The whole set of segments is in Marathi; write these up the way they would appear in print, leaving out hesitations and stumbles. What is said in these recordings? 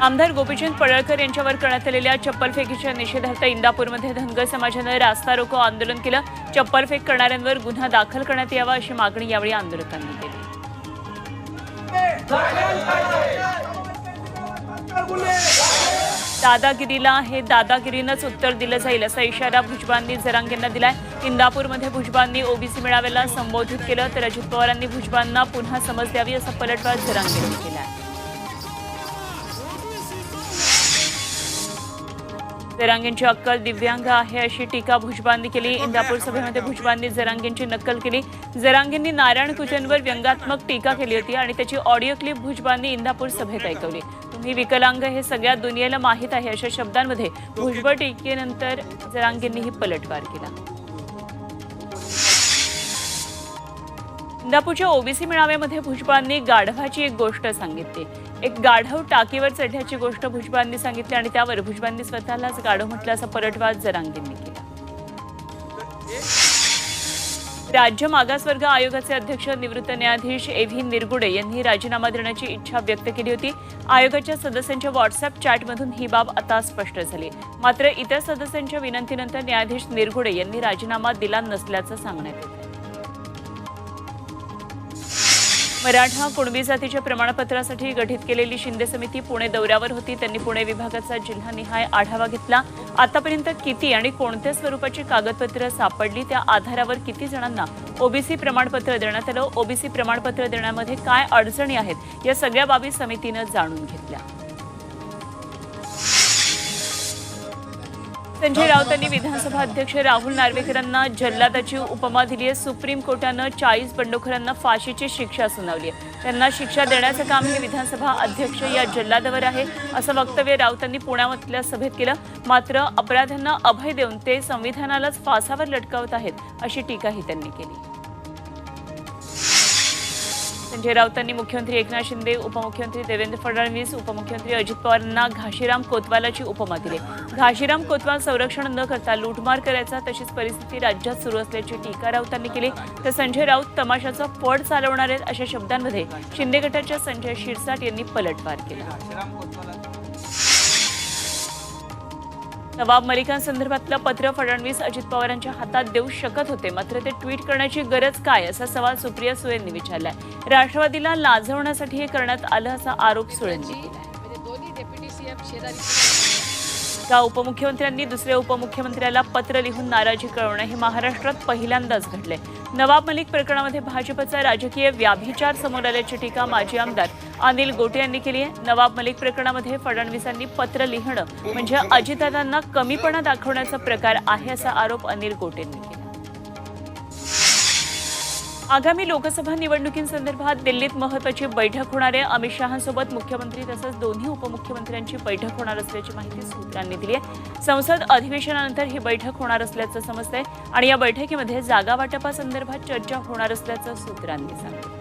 आमदार गोपीचंद पडळकर यांच्यावर करण्यात आलेल्या चप्पलफेकीच्या निषेधार्थ इंदापूरमध्ये धनगर समाजानं रास्ता रोको आंदोलन केलं। चप्पलफेक करणाऱ्यांवर गुन्हा दाखल करण्यात यावा अशी मागणी यावेळी आंदोलकांनी केली। दादागिरीला हे दादागिरीनंच उत्तर दिलं जाईल असा इशारा भुजबळांनी जरांगेंना दिलाय। इंदापूरमध्ये भुजबळांनी ओबीसी मेळाव्याला संबोधित केलं तर अजित पवारांनी भुजबळांना पुन्हा समज द्यावी असा पलटवार जरांगेंनी केला। जरांगेंची अक्कल दिव्यांग आहे अशी टीका भुजबळांनी केली। इंदापूर सभेमध्ये भुजबळांनी जरांगेंची नक्कल केली। जरांगेंनी नारायण कुचेंवर व्यंगात्मक टीका केली होती आणि त्याची ऑडिओ क्लिप भुजबळांनी इंदापूर सभेत ऐकवली। तुम्ही विकलांग हे सगळ्या दुनियेला माहीत आहे अशा शब्दांमध्ये भुजबळ टीकेनंतर जरांगेंनीही पलटवार केला। इंदापूरच्या ओबीसी मेळाव्यामध्ये भुजबळांनी गाढवाची एक गोष्ट सांगितली। एक गाढव टाकीवर चढण्याची गोष्ट भुजबळांनी सांगितली आणि त्यावर भुजबळांनी स्वतःलाच गाढव म्हटलं असा पलटवार जरांगेंनी केला। राज्य मागासवर्ग आयोगाचे अध्यक्ष निवृत्त न्यायाधीश ए.व्ही. निरगुडे यांनी राजीनामा देण्याची इच्छा व्यक्त केली होती। आयोगाच्या सदस्यांच्या व्हॉट्सअप चॅटमधून ही बाब आता स्पष्ट झाली। मात्र इतर सदस्यांच्या विनंतीनंतर न्यायाधीश निरगुडे यांनी राजीनामा दिला नसल्याचं सांगण्यात येतं। मराठा कुणबी जातीच्या प्रमाणपत्रासाठी गठीत केलेली शिंदे समिती पुणे दौऱ्यावर होती। त्यांनी पुणे विभागाचा जिल्हानिहाय आढावा घेतला। आतापर्यंत किती आणि कोणत्या स्वरूपाची कागदपत्र सापडली, त्या आधारावर किती जणांना ओबीसी प्रमाणपत्र देण्यात आलं, ओबीसी प्रमाणपत्र देण्यामध्ये काय अडचणी आहेत, या सगळ्या बाबी समितीनं जाणून घेतल्या। संजय राऊतांनी विधानसभा अध्यक्ष राहुल नार्वेकरांना जल्लादाची उपमा दिली आहे। सुप्रीम कोर्टानं 40 बंडखोरांना फाशीची शिक्षा सुनावली आहे। त्यांना शिक्षा देण्याचं काम हे विधानसभा अध्यक्ष या जल्लादावर आहे असं वक्तव्य राऊतांनी पुण्यातल्या सभेत केलं। मात्र अपराध्यांना अभय देऊन ते संविधानालाच फासावर लटकावत आहेत अशी टीकाही त्यांनी केली। संजय राऊतांनी मुख्यमंत्री एकनाथ शिंदे, उपमुख्यमंत्री देवेंद्र फडणवीस, उपमुख्यमंत्री अजित पवारांना घाशीराम कोतवालाची उपमा दिली। घाशीराम कोतवाल संरक्षण न करता लूटमार करायचा, तशीच परिस्थिती राज्यात सुरू असल्याची टीका राऊतांनी केली। तर संजय राऊत तमाशाचा फड चालवणार आहेत अशा शब्दांमध्ये शिंदे गटाच्या संजय शिरसाट यांनी पलटवार केला। नवाब मलिकांसंदर्भातलं पत्र फडणवीस अजित पवारांच्या हातात देऊ शकत होते, मात्र ते ट्विट करण्याची गरज काय असा सवाल सुप्रिया सुळेंनी विचारलाय। राष्ट्रवादीला लाजवण्यासाठी हे करण्यात आलं असा आरोप सुळेंनी केलाय। का उपमुख्यमंत्र्यांनी दुसऱ्या उपमुख्यमंत्र्याला पत्र लिहून नाराजी कळवणं हे महाराष्ट्रात पहिल्यांदाच घडले। नवाब मलिक प्रकरणामध्ये भाजपचा राजकीय व्याभिचार समोर आल्याची टीका माजी आमदार अनिल गोटे यांनी केली आहे। नवाब मलिक प्रकरणामध्ये फडणवीसांनी पत्र लिहिणं म्हणजे अजितदादांना कमीपणा दाखवण्याचा प्रकार आहे असा आरोप अनिल गोटेंनी केला। आगामी लोकसभा निवडणुकींसंदर्भात दिल्लीत महत्त्वाची बैठक होणार आहे। अमित शहांसोबत मुख्यमंत्री तसंच दोन्ही उपमुख्यमंत्र्यांची बैठक होणार असल्याची माहिती सूत्रांनी दिली आहे। संसद अधिवेशनानंतर ही बैठक होणार असल्याचं समजतंय आणि या बैठकीमध्ये जागा वाटपासंदर्भात चर्चा होणार असल्याचं सूत्रांनी सांगितलं।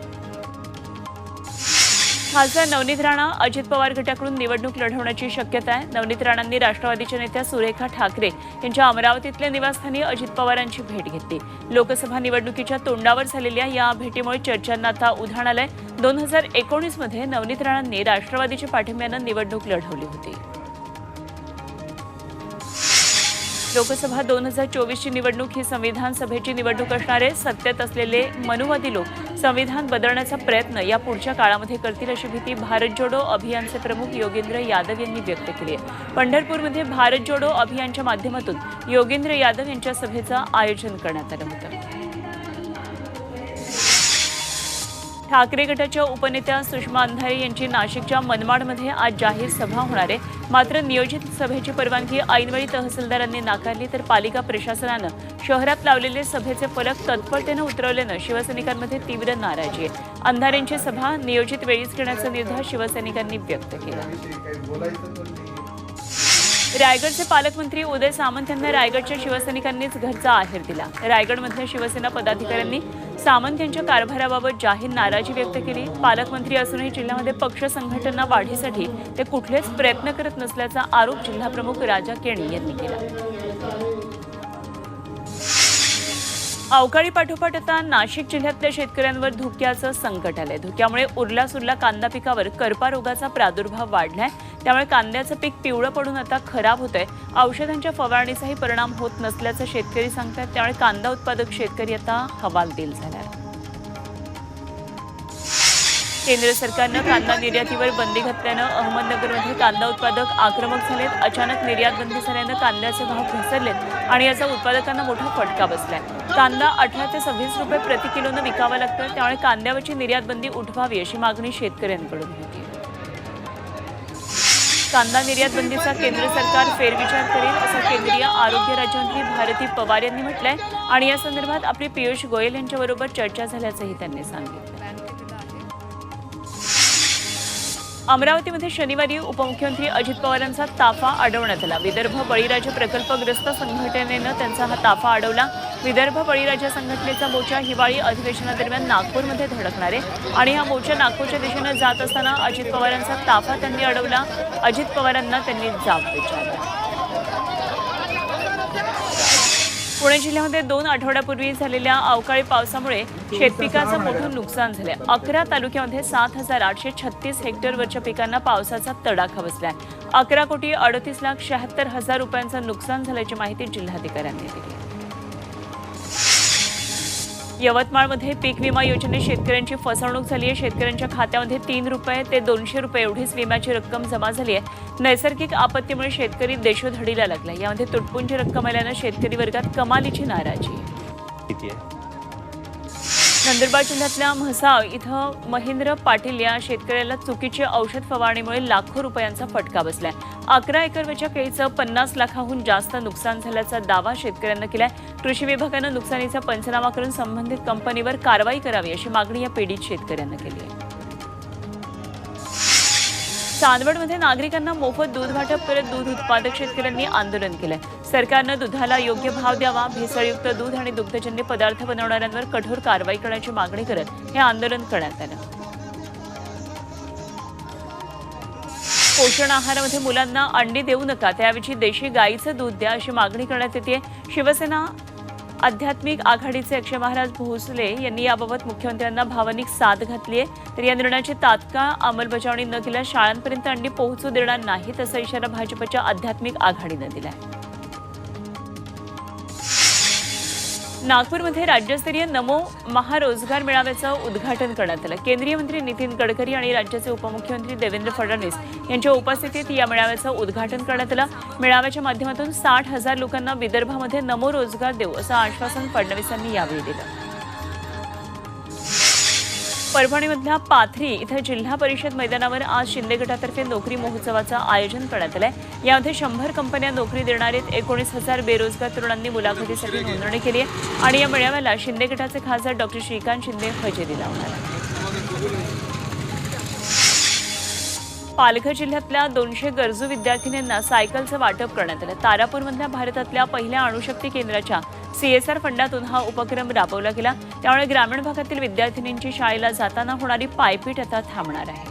खासदार नवनीत राणा अजित पवार गटाकडून निवडणूक लढवण्याची शक्यता आहे। नवनीत राणांनी राष्ट्रवादीच्या नेत्या सुरेखा ठाकरे यांच्या अमरावतीतल्या निवासस्थानी अजित पवारांची भेट घेतली। लोकसभा निवडणुकीच्या तोंडावर झालेल्या या भेटीमुळे चर्चांना आता उधाण आलंय। 2019 मध्ये नवनीत राणांनी राष्ट्रवादीच्या पाठिंब्यानं निवडणूक लढवली होती। लोकसभा 2024ची निवडणूक ही संविधान सभेची निवडणूक असणार आहे। सत्तेत असलेले मनुवादी लोक संविधान बदलण्याचा प्रयत्न या पुढच्या काळामध्ये करतील अशी भीती भारत जोडो अभियानचे प्रमुख योगेंद्र यादव यांनी व्यक्त केली आहे। पंढरपूरमध्ये भारत जोडो अभियानच्या माध्यमातून योगेंद्र यादव यांच्या सभेचं आयोजन करण्यात आलं होतं। ठाकरे गटाच्या उपनेत्या सुषमा अंधारे यांची नाशिकच्या मनमाडमध्ये आज जाहीर सभा होणार आहे। मात्र नियोजित सभेची परवानगी ऐनवेळी तहसीलदारांनी नाकारली, तर पालिका प्रशासनानं शहरात लावलेले सभेचे फलक तत्परतेनं उतरवल्यानं शिवसैनिकांमध्ये तीव्र नाराजी आहे। अंधारेंची सभा नियोजित वेळीच घेण्याचा निर्धार शिवसैनिकांनी व्यक्त केला। रायगडचे पालकमंत्री उदय सामंत यांना रायगडच्या शिवसैनिकांनीच घरचा आहेर दिला। रायगडमधल्या शिवसेना पदाधिकाऱ्यांनी सामंत यांच्या कारभाराबाबत जाहीर नाराजी व्यक्त केली। पालकमंत्री असूनही जिल्ह्यामध्ये पक्ष संघटना वाढीसाठी ते कुठलेच प्रयत्न करत नसल्याचा आरोप जिल्हाप्रमुख राजा केणी यांनी केला। अवकाळी पाठोपाठ आता नाशिक जिल्ह्यातल्या शेतकऱ्यांवर धुक्याचं संकट आलंय। धुक्यामुळे उरला सुरला कांदा पिकावर करपा रोगाचा प्रादुर्भाव वाढलाय। त्यामुळे कांद्याचं पीक पिवळं पडून आता खराब होतंय. औषधांच्या फवारणीचाही परिणाम होत नसल्याचं शेतकरी सांगतात. त्यामुळे कांदा उत्पादक शेतकरी आता हवालदिल झालाय. केंद्र सरकारनं कांदा निर्यातीवर बंदी घातल्यानं अहमदनगरमध्ये कांदा उत्पादक आक्रमक झालेत. अचानक निर्यात बंदी झाल्यानं कांद्याचे भाव घसरलेत आणि याचा उत्पादकांना मोठा फटका बसलाय. कांदा 18 ते 26 रुपये प्रति किलोनं विकावा लागतोय. त्यामुळे कांद्यावरची निर्यात बंदी उठवावी अशी मागणी शेतकऱ्यांकडून होती. कांदा निर्यात बंदीचा केंद्र सरकार फेरविचार करेल असं केंद्रीय आरोग्य राज्यमंत्री भारती पवार यांनी म्हटलंय आणि या संदर्भात आपले पियुष गोयल यांच्याबरोबर चर्चा झाल्याचंही त्यांनी सांगितलं. अमरावतीमध्ये शनिवारी उपमुख्यमंत्री अजित पवारांचा ताफा अडवण्यात आला. विदर्भ बळीराजा प्रकल्पग्रस्त संघटनेनं त्यांचा हा ताफा अडवला. विदर्भ बळीराजा संघटनेचा मोर्चा हिवाळी अधिवेशनादरम्यान नागपूरमध्ये धडकणार आहे आणि हा मोर्चा नागपूरच्या दिशेनं जात असताना अजित पवारांचा ताफा त्यांनी अडवला. अजित पवारांना त्यांनी जाब विचारला. पुणे जिल्ह्यामध्ये 2 आठवड्यापूर्वी झालेल्या अवकाळी पावसामुळे शेतपिकाचं मोठं नुकसान झालंय. 11 तालुक्यामध्ये 7,836 हेक्टरवरच्या पिकांना पावसाचा तडाखा बसलाय. 11,38,76,000 रुपयांचं नुकसान झाल्याची माहिती जिल्हाधिकाऱ्यांनी दिली. यवतमाळमध्ये पीक विमा योजनेत शेतकऱ्यांची फसवणूक झाली आहे. शेतकऱ्यांच्या खात्यामध्ये 3 रुपये ते 200 रुपये एवढीच विम्याची रक्कम जमा झाली आहे. नैसर्गिक आपत्तीमुळे शेतकरी देशोधडीला लागला. यामध्ये तुटपुंजी रक्कम आल्यानं शेतकरी वर्गात कमालीची नाराजी आहे. नंदुरबार जिल्ह्यातल्या म्हसाव इथं महेंद्र पाटील या शेतकऱ्याला चुकीच्या औषध फवारणीमुळे लाखो रुपयांचा फटका बसलाय. 11 एकरवरच्या केळीचं 50 लाखांहून जास्त नुकसान झाल्याचा दावा शेतकऱ्यांना केलाय. कृषी विभागानं नुकसानीचा पंचनामा करून संबंधित कंपनीवर कारवाई करावी अशी मागणी या पीडित शेतकऱ्यांना केली आहे. चांदवडमध्ये नागरिकांना मोफत दूध वाटप करत दूध उत्पादक शेतकऱ्यांनी आंदोलन केलंय. सरकारनं दुधाला योग्य भाव द्यावा, भेसळयुक्त दूध आणि दुग्धजन्य पदार्थ बनवणाऱ्यांवर कठोर कारवाई करण्याची मागणी करत हे आंदोलन करण्यात आलं. पोषण आहारामध्ये मुलांना अंडी देऊ नका, त्याऐवजी देशी गाईचं दूध द्या अशी मागणी करण्यात येते. शिवसेना आध्यात्मिक आघाडीचे अक्षय महाराज भोसले यांनी याबाबत मुख्यमंत्र्यांना भावनिक साथ घातली आहे. तर या निर्णयाची तात्काळ अंमलबजावणी न केल्यास शाळांपर्यंत अंडी पोहोचू देणार नाहीत असा इशारा भाजपच्या आध्यात्मिक आघाडीनं दिलाय. नागपूरमध्ये राज्यस्तरीय नमो महारोजगार मेळाव्याचं उद्घाटन करण्यात आलं. केंद्रीय मंत्री नितीन गडकरी आणि राज्याचे उपमुख्यमंत्री देवेंद्र फडणवीस यांच्या उपस्थितीत या मेळाव्याचं उद्घाटन करण्यात आलं. मेळाव्याच्या माध्यमातून 60,000 लोकांना विदर्भामध्ये नमो रोजगार देऊ असं आश्वासन फडणवीसांनी यावेळी दिलं. परभणीमधल्या पाथरी इथं जिल्हा परिषद मैदानावर आज शिंदे गटातर्फे नोकरी महोत्सवाचं आयोजन करण्यात आलंय. यामध्ये 100 कंपन्या नोकरी देणारे 19,000 बेरोजगार तरुणांनी मुलाखतीसाठी नोंदणी केली आहे आणि या मेळाव्याला शिंदे गटाचे खासदार डॉ. श्रीकांत शिंदे हजेरी लावणार आहेत. पालघर जिल्ह्यातल्या 200 गरजू विद्यार्थिनींना सायकलचं वाटप करण्यात आलं. तारापूरमधल्या भारतातल्या पहिल्या अणुशक्ती केंद्राच्या CSR फंडातून हा उपक्रम राबवला गेला. त्यामुळे ग्रामीण भागातील विद्यार्थिनींची शाळेला जाताना होणारी पायपीट आता थांबणार आहे.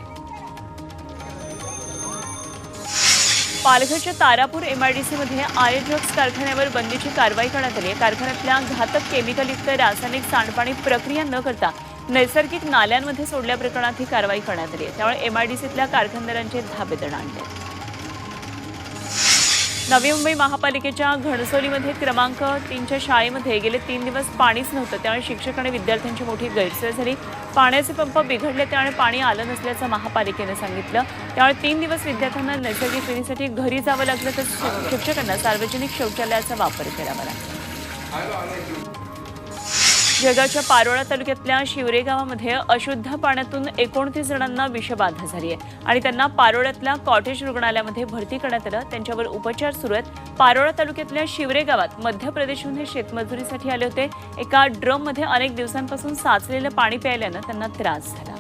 पालघरच्या तारापूर MIDCमध्ये ड्रग्ज कारखान्यावर बंदीची कारवाई करण्यात आली. कारखान्यातल्या घातक केमिकलयुक्त रासायनिक सांडपाणी प्रक्रिया न करता नैसर्गिक नाल्यांमध्ये सोडल्या प्रकरणात ही कारवाई करण्यात आली आहे. त्यामुळे MIDCतल्या कारखानदारांचे धाबे दणाणले. नवी मुंबई महापालिकेच्या घणसोलीमध्ये क्रमांक 3च्या शाळेमध्ये गेले 3 दिवस पाणीच नव्हतं. त्यामुळे शिक्षक आणि विद्यार्थ्यांची मोठी गैरसोय झाली. पाण्याचे पंप बिघडले त्यामुळे पाणी आलं नसल्याचं महापालिकेनं सांगितलं. त्यामुळे 3 दिवस विद्यार्थ्यांना नैसर्गिक विधीसाठी घरी जावं लागलं तर शिक्षकांना सार्वजनिक शौचालयाचा वापर करावा लागला. जळगावच्या पारोळा तालुक्यातल्या शिवरे गावामध्ये अशुद्ध पाण्यातून 29 जणांना विषबाधा झाली आहे आणि त्यांना पारोळ्यातल्या कॉटेज रुग्णालयामध्ये भरती करण्यात आलं. त्यांच्यावर उपचार सुरू आहेत. पारोळा तालुक्यातल्या शिवरे गावात मध्य प्रदेशहून हे शेतमजुरीसाठी आले होते. एका ड्रममध्ये अनेक दिवसांपासून साचलेलं पाणी प्यायल्यानं त्यांना त्रास झाला.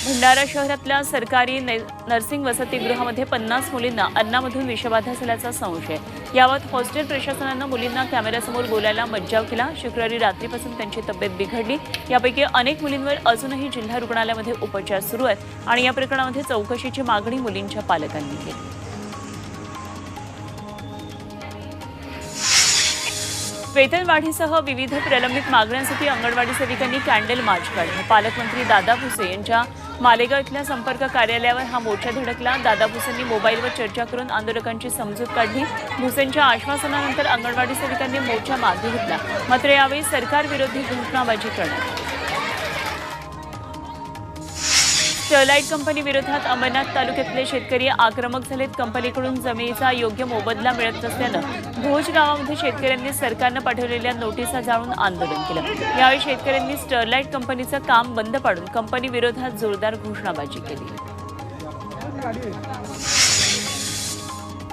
भंडारा शहरातल्या सरकारी नर्सिंग वसतिगृहामध्ये 50 मुलींना अन्नामधून विषबाधा झाल्याचा संशय. याबाबत हॉस्टेल प्रशासनानं मुलींना कॅमेऱ्यासमोर बोलायला मज्जाव केला. शुक्रवारी रात्रीपासून त्यांची तब्येत बिघडली. यापैकी अनेक मुलींवर अजूनही जिल्हा रुग्णालयामध्ये उपचार सुरू आहेत आणि या प्रकरणामध्ये चौकशीची मागणी मुलींच्या पालकांनी केली. वेतनवाढीसह विविध प्रलंबित मागण्यांसाठी अंगणवाडी सेविकांनी कॅन्डल मार्च काढला. पालकमंत्री दादा भुसे यांच्या मालेगाव इथल्या संपर्क कार्यालयावर हा मोर्चा धडकला। दादा भुसेंनी मोबाईलवर चर्चा करून आंदोलकांची समजूत काढली। भुसेंच्या आश्वासनानंतर अंगणवाडी सेविकांनी मोर्चा मागे घेतला, मात्र यावेळी सरकार विरोधी घोषणाबाजी करण्यात आली। स्टरलाइट कंपनी विरोधात अंबरनाथ तालुक्यातले शेतकरी आक्रमक झालेत। कंपनीकडून जमिनीचा योग्य मोबदला मिळत नसल्यानं भोज गावामध्ये शेतकऱ्यांनी सरकारनं पाठवलेल्या नोटिसा जाळून आंदोलन केलं। यावेळी शेतकऱ्यांनी स्टरलाइट कंपनीचं काम बंद पाडून कंपनी विरोधात जोरदार घोषणाबाजी केली।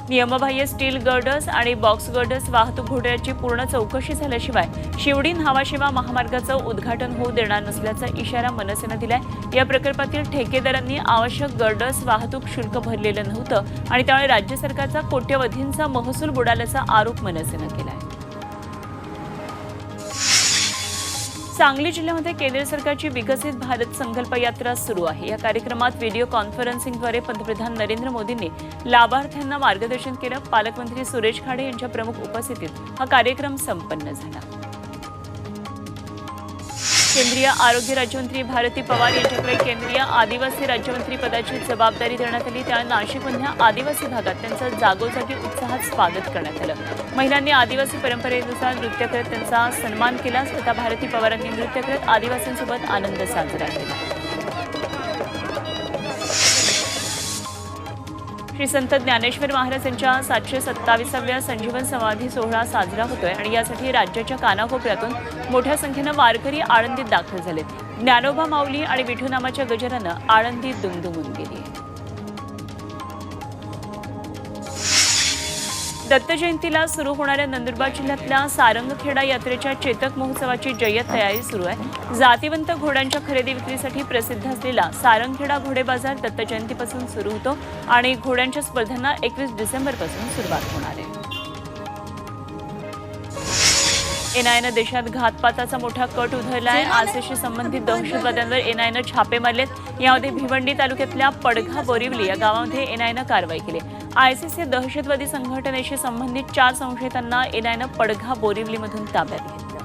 नियमबाह्य स्टील गर्डर्स आणि बॉक्स गर्डर्स वाहतूक घोटाळ्याची पूर्ण चौकशी झाल्याशिवाय शिवडी न्हावाशेवा महामार्गाचं उद्घाटन होऊ देणार नसल्याचा इशारा मनसेनं दिलाय। या प्रकल्पातील ठेकेदारांनी आवश्यक गर्डर्स वाहतूक शुल्क भरलेलं नव्हतं आणि त्यामुळे राज्य सरकारचा कोट्यवधींचा महसूल बुडाल्याचा आरोप मनसेनं केलाय। सांगली जिल्ह्यामध्ये केंद्र सरकारची विकसित भारत संकल्प यात्रा सुरू आहे। या कार्यक्रमात व्हिडिओ कॉन्फरन्सिंगद्वारे पंतप्रधान नरेंद्र मोदींनी लाभार्थ्यांना मार्गदर्शन केलं। पालकमंत्री सुरेश खाडे यांच्या प्रमुख उपस्थितीत हा कार्यक्रम संपन्न झाला। केंद्रीय आरोग्य राज्यमंत्री भारती पवार यांच्याकडे केंद्रीय आदिवासी राज्यमंत्री पदाची जबाबदारी देण्यात आली। त्यामुळे नाशिकमधल्या आदिवासी भागात त्यांचं जागोजागी उत्साहात स्वागत करण्यात आलं। महिलांनी आदिवासी परंपरेनुसार नृत्य करत त्यांचा सन्मान केला, तथा भारती पवारांनी नृत्य करत आदिवासींसोबत आनंद साजरा केला। श्री संत ज्ञानेश्वर महाराज यांच्या 727व्या संजीवन समाधी सोहळा साजरा होतोय आणि यासाठी राज्याच्या कानाकोपऱ्यातून मोठ्या संख्येनं वारकरी आळंदीत दाखल झालेत। ज्ञानोबा माऊली आणि विठू नामाच्या गजरानं आळंदीत दुमदुमून गेली। दत्त जयंतीला सुरू होणाऱ्या नंदुरबार जिल्ह्यातल्या सारंगखेडा यात्रेच्या चेतक महोत्सवाची जय्यत तयारी सुरू आहे। जातिवंत घोड्यांच्या खरेदी विक्रीसाठी प्रसिद्ध असलेला सारंगखेडा घोडे बाजार दत्त जयंतीपासून सुरू होतो आणि घोड्यांच्या स्पर्धांना 21 डिसेंबरपासून सुरुवात होणार आहे। एनआयएनं देशात घातपाताचा मोठा कट उधळलाय। आयसीसशी संबंधित दहशतवाद्यांवर एनआयएनं छापे मारलेत। यामध्ये भिवंडी तालुक्यातल्या पडघा बोरिवली या गावामध्ये एनआयएनं कारवाई केली। आयसीस या दहशतवादी संघटनेशी संबंधित 4 संशयितांना एनआयएनं पडघा बोरिवलीमधून ताब्यात घेतलं।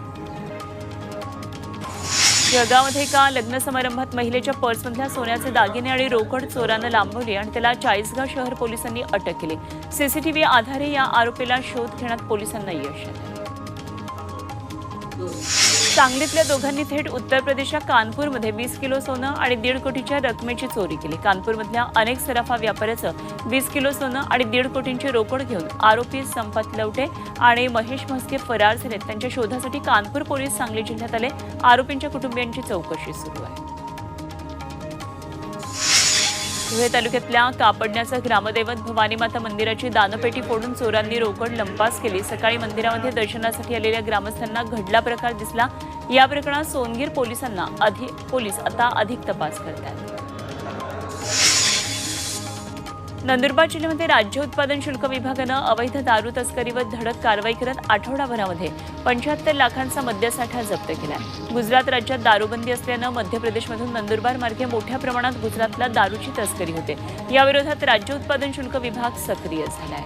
जळगावमध्ये एका लग्न समारंभात महिलेच्या पर्समधल्या सोन्याचे दागिने आणि रोकड चोरानं लांबवली आणि त्याला चाळीसगाव शहर पोलिसांनी अटक केली। सीसीटीव्ही आधारे या आरोपीला शोध घेण्यात पोलिसांना यश आलं। सांगलीतल्या दोघांनी थेट उत्तर प्रदेशच्या कानपूरमध्ये 20 किलो सोनं आणि 1.5 कोटीच्या रकमेची चोरी केली। कानपूरमधल्या अनेक सराफा व्यापाऱ्याचं 20 किलो सोनं आणि 1.5 कोटींची रोकड घेऊन आरोपी संपत लवटे आणि महेश म्हस्के फरार झालेत। त्यांच्या शोधासाठी कानपूर पोलीस सांगली जिल्ह्यात आले। आरोपींच्या कुटुंबियांची चौकशी सुरू आहे। धुळे तालुक्यातल्या कापडण्याचं ग्रामदैवत भवानी माता मंदिराची दानपेटी फोडून चोरांनी रोकड लंपास केली। सकाळी मंदिरामध्ये दर्शनासाठी आलेल्या ग्रामस्थांना घडला प्रकार दिसला। या प्रकरणात सोनगीर पोलीस आता अधिक तपास करतात। नंदुरबार जिल्ह्यामध्ये राज्य उत्पादन शुल्क विभागानं अवैध दारू तस्करीवर धडक कारवाई करत आठवडाभरामध्ये 75 लाखांचा मद्यसाठा जप्त केलाय। गुजरात राज्यात दारूबंदी असल्यानं मध्य प्रदेशमधून नंदुरबार मार्गे मोठ्या प्रमाणात गुजरातला दारूची तस्करी होते। याविरोधात राज्य उत्पादन शुल्क विभाग सक्रिय झालाय।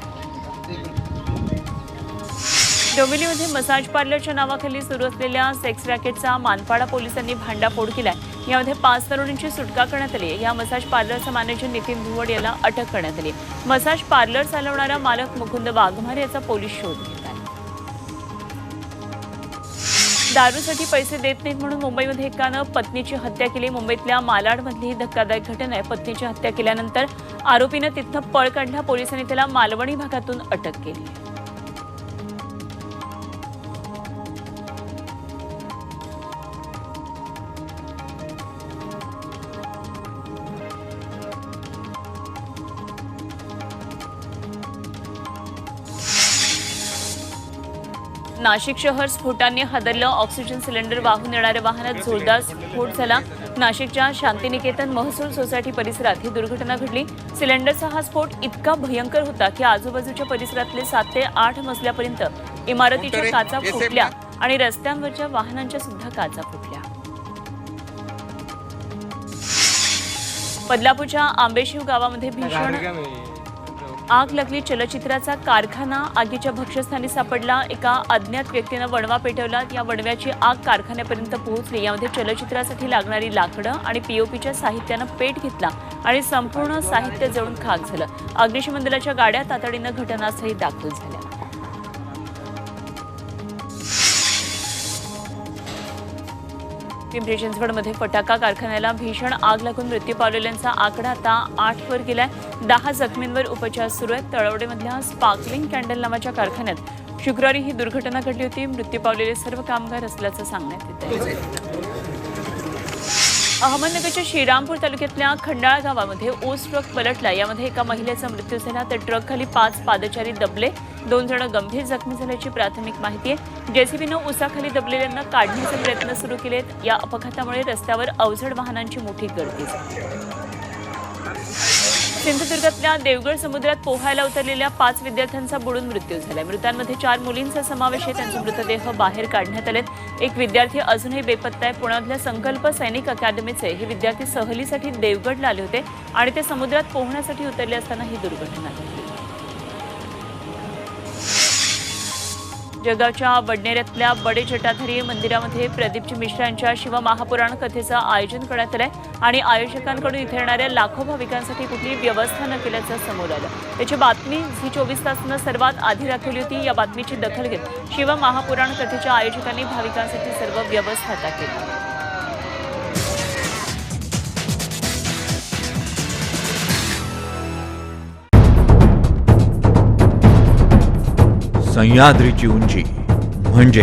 डोंबिवलीमध्ये मसाज पार्लरच्या नावाखाली सुरू असलेल्या सेक्स रॅकेटचा मानपाडा पोलिसांनी भांडाफोड केलाय। यामध्ये 5 तरुणींची सुटका करण्यात आली। या मसाज पार्लरचा मॅनेजर नितीन धुवड याला अटक करण्यात आली। मसाज पार्लर चालवणारा मालक मुकुंद वाघमारे याचा पोलीस शोध घेत आहेत। दारूसाठी पैसे देत नाहीत म्हणून मुंबईमध्ये एकानं पत्नीची हत्या केली। मुंबईतल्या मालाडमधली ही धक्कादायक घटना आहे। पत्नीची हत्या केल्यानंतर आरोपीनं तिथनं पळ काढला। पोलिसांनी त्याला मालवणी भागातून अटक केली। नाशिक शहर स्फोटांनी हादरलं। ऑक्सिजन सिलेंडर वाहून येणाऱ्या वाहनात जोरदार स्फोट झाला। नाशिकच्या शांतिनिकेतन महसूल सोसायटी परिसरात ही दुर्घटना घडली। सिलेंडरचा हा स्फोट इतका भयंकर होता की आजूबाजूच्या परिसरातले 7 ते 8 मजल्यापर्यंत इमारतीच्या काचा फुटल्या आणि रस्त्यांवरच्या वाहनांच्या सुद्धा काचा फुटल्या। बदलापूरच्या आंबेशिव गावामध्ये भीषण आग लागली. चलचित्राचा कारखाना आगीच्या भक्ष्यस्थानी सापडला. एका अज्ञात व्यक्तीनं वणवा पेटवला. या वणव्याची आग कारखान्यापर्यंत पोहोचली. यामध्ये चलचित्रासाठी लागणारी लाकडं आणि पीओपीच्या साहित्यानं पेट घेतला आणि संपूर्ण साहित्य जळून खाक झालं. अग्निशमन दलाच्या गाड्या तातडीनं घटनास्थळी दाखल झाल्या. पिंपरी चिंचवडमध्ये फटाका कारखान्याला भीषण आग लागून मृत्यू पावलेल्यांचा आकडा आता 8 वर गेलाय. 10 जखमींवर उपचार सुरू आहेत. तळवडेमधल्या स्पार्कलिंग कॅन्डल नावाच्या कारखान्यात शुक्रवारी ही दुर्घटना घडली होती. मृत्यू पावलेले सर्व कामगार असल्याचं सांगण्यात येत आहे. अहमदनगरच्या श्रीरामपूर तालुक्यातल्या खंडाळा गावामध्ये ऊस ट्रक पलटला. यामध्ये एका महिलेचा मृत्यू झाला तर ट्रकखाली 5 पादचारी दबले. 2 जण गंभीर जखमी झाल्याची प्राथमिक माहिती आहे. जेसीबीनं ऊसाखाली दबलेल्यांना काढण्याचे प्रयत्न सुरू केलेत. या अपघातामुळे रस्त्यावर अवजड वाहनांची मोठी गर्दी झाली. सिंधुदुर्गातल्या देवगड समुद्रात पोहायला उतरलेल्या 5 विद्यार्थ्यांचा बुडून मृत्यू झाला. मृतांमध्ये 4 मुलींचा समावेश आहे. त्यांचे मृतदेह बाहेर काढण्यात आलेत. एक विद्यार्थी अजूनही बेपत्ता आहे. पुण्यातल्या संकल्प सैनिक अकॅडमीचे हे विद्यार्थी सहलीसाठी देवगडला आले होते आणि ते समुद्रात पोहण्यासाठी उतरले असताना ही दुर्घटना घडली. जळगावच्या वडनेऱ्यातल्या बडे जटाधारी मंदिरामध्ये प्रदीपजी मिश्रा यांच्या शिवमहापुराण कथेचं आयोजन करण्यात आलंय आणि आयोजकांकडून इथे येणाऱ्या लाखो भाविकांसाठी कुठलीही व्यवस्था न केल्याचं समोर आलं. त्याची बातमी झी24 तासनं सर्वात आधी दाखवली होती. या बातमीची दखल घेत शिवमहापुराण कथेच्या आयोजकांनी भाविकांसाठी सर्व व्यवस्था आता केली. सह्याद्रीची उंची म्हणजे